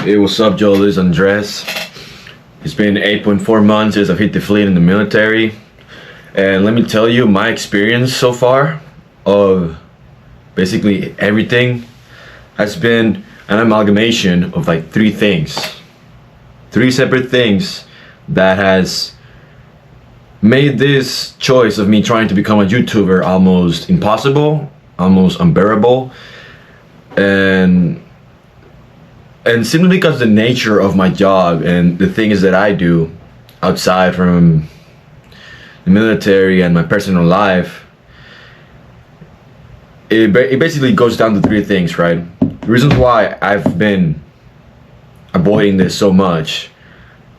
Hey, what's up, Joe? This is Andres. It's been 8.4 months since I've hit the fleet in the military. And let me tell you, my experience so far of basically everything has been an amalgamation of like three things. Three separate things that has made this choice of me trying to become a YouTuber almost impossible, almost unbearable. And simply because the nature of my job and the things that I do outside from the military and my personal life, it basically goes down to three things, right? The reasons why I've been avoiding this so much,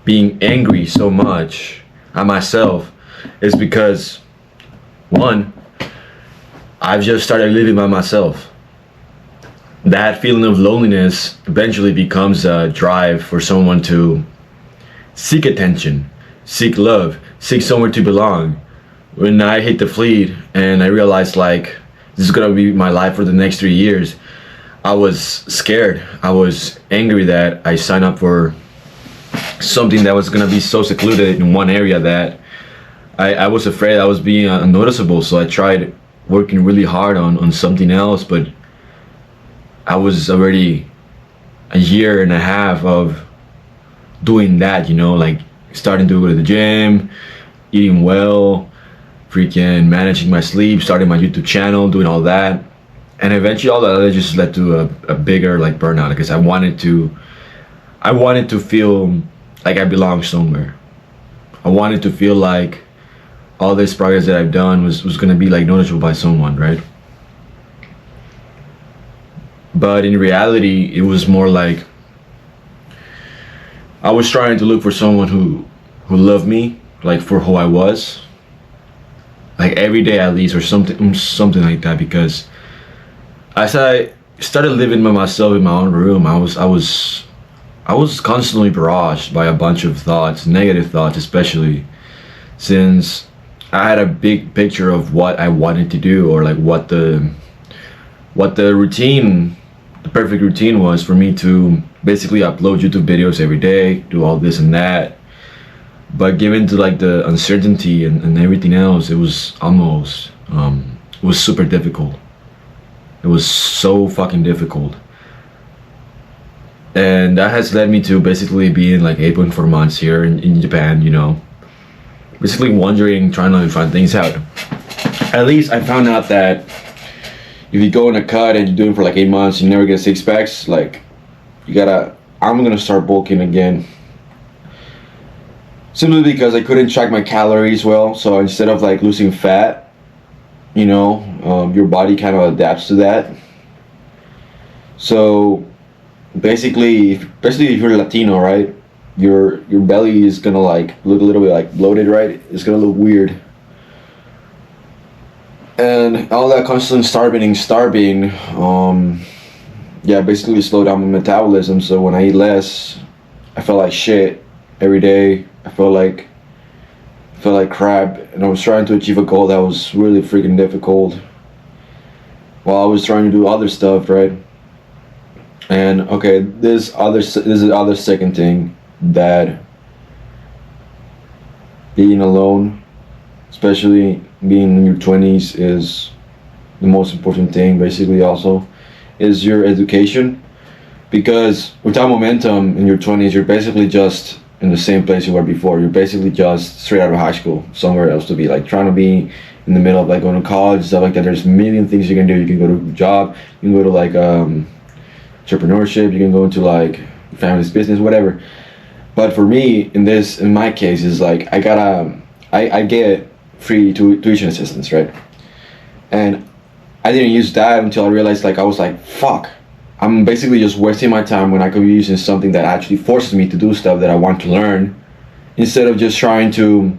being angry so much at myself, is because, one, I've just started living by myself. That feeling of loneliness eventually becomes a drive for someone to seek attention, seek love, seek somewhere to belong. When I hit the fleet and I realized like this is gonna be my life for the next 3 years, I was scared. I was angry that I signed up for something that was gonna be so secluded in one area that I was afraid I was being unnoticeable. So I tried working really hard on something else, but I was already a year and a half of doing that, you know, like starting to go to the gym, eating well, freaking managing my sleep, starting my YouTube channel, doing all that. And eventually all that just led to a bigger like burnout, because I wanted to feel like I belong somewhere. I wanted to feel like all this progress that I've done was gonna be like noticeable by someone, right? But in reality, it was more like I was trying to look for someone who loved me, like for who I was, like every day at least, or something like that. Because as I started living by myself in my own room, I was constantly barraged by a bunch of thoughts, negative thoughts, especially since I had a big picture of what I wanted to do, or like what the routine, the perfect routine was for me to basically upload YouTube videos every day, do all this and that. But given to like the uncertainty and everything else, it was almost it was super difficult. It was so fucking difficult. And that has led me to basically being like 8.4 months here in Japan, you know, basically wondering, trying to find things out. At least I found out that if you go in a cut and you do it for like 8 months, you never get 6 packs, like I'm gonna start bulking again. Simply because I couldn't track my calories well, so instead of like losing fat, you know, your body kind of adapts to that. So basically, especially if you're Latino, right, your belly is gonna like look a little bit like bloated, right? It's gonna look weird. And all that constant starving, basically slowed down my metabolism. So when I eat less, I felt like shit every day. I felt like crap, and I was trying to achieve a goal that was really freaking difficult, while I was trying to do other stuff, right? And okay, this is the other second thing, that being alone, especially being in your 20s, is the most important thing. Basically also is your education, because without momentum in your 20s, you're basically just in the same place you were before. You're basically just straight out of high school, somewhere else to be, like trying to be in the middle of like going to college, stuff like that. There's a million things you can do. You can go to a job, you can go to like entrepreneurship, you can go into like family's business, whatever. But for me, in my case, is like I get free tuition assistance, right? And I didn't use that until I realized, like, I was like, fuck, I'm basically just wasting my time when I could be using something that actually forces me to do stuff that I want to learn, instead of just trying to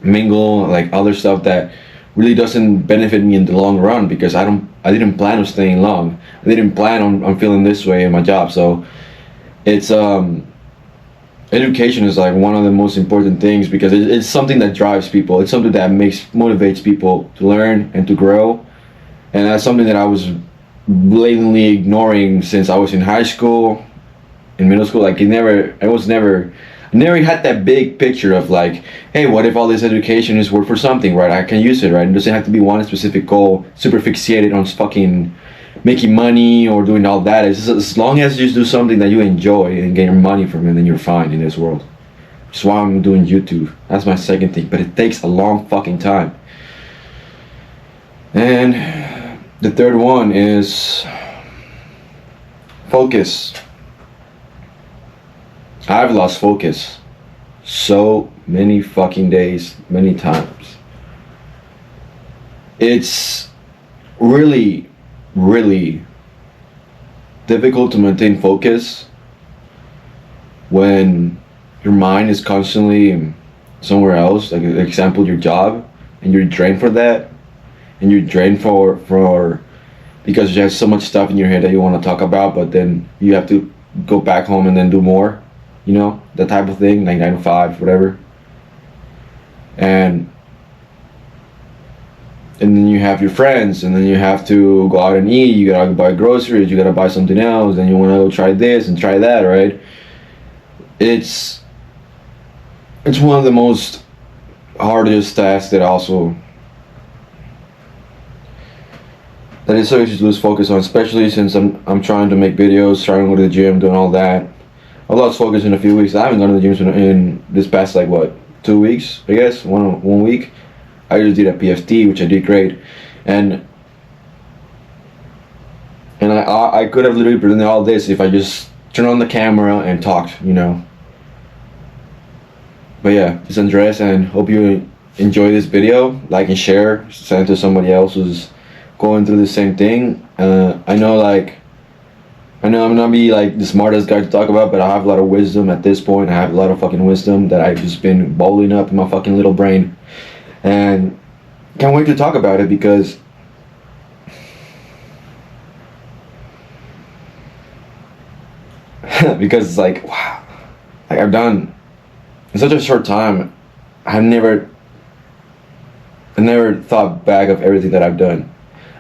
mingle like other stuff that really doesn't benefit me in the long run, because I didn't plan on staying long. I didn't plan on feeling this way in my job. So it's education is like one of the most important things, because it's something that drives people. It's something that motivates people to learn and to grow. And that's something that I was blatantly ignoring since I was in high school, in middle school, like I never had that big picture of like, hey, what if all this education is worth for something, right? I can use it, right? It doesn't have to be one specific goal, super fixated on fucking making money or doing all that. It's just, as long as you just do something that you enjoy and get your money from it, then you're fine in this world. That's why I'm doing YouTube. That's my second thing, but it takes a long fucking time. And the third one is focus. I've lost focus so many fucking days, many times. It's really, really difficult to maintain focus when your mind is constantly somewhere else. Like, example, your job, and you're drained for that, and you're drained for because you have so much stuff in your head that you want to talk about, but then you have to go back home and then do more. You know, that type of thing, like 9 to 5, whatever. And then you have your friends, and then you have to go out and eat, you gotta buy groceries, you gotta buy something else, and you wanna go try this and try that, right? It's one of the most hardest tasks that it's so easy to lose focus on, especially since I'm trying to make videos, trying to go to the gym, doing all that. I lost focus in a few weeks. I haven't gone to the gym in this past, like, what, 2 weeks, I guess, one week. I just did a PFT, which I did great, and I could have literally presented all this if I just turned on the camera and talked, you know. But yeah, it's Andres, and hope you enjoy this video. Like and share, send it to somebody else who's going through the same thing. I know I'm not be like the smartest guy to talk about, but I have a lot of wisdom at this point. I have a lot of fucking wisdom that I've just been bottling up in my fucking little brain, and can't wait to talk about it because it's like, wow, like I've done in such a short time. I never thought back of everything that I've done.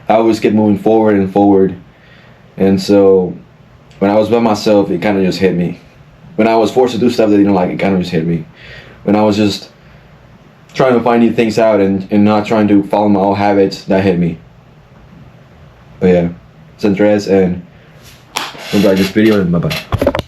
I always kept moving forward and forward, and so when I was by myself, it kind of just hit me. When I was forced to do stuff that I didn't like, it kind of just hit me. When I was just trying to find new things out and not trying to follow my old habits, that hit me. But yeah, it's Andres, and enjoy this video, and bye-bye.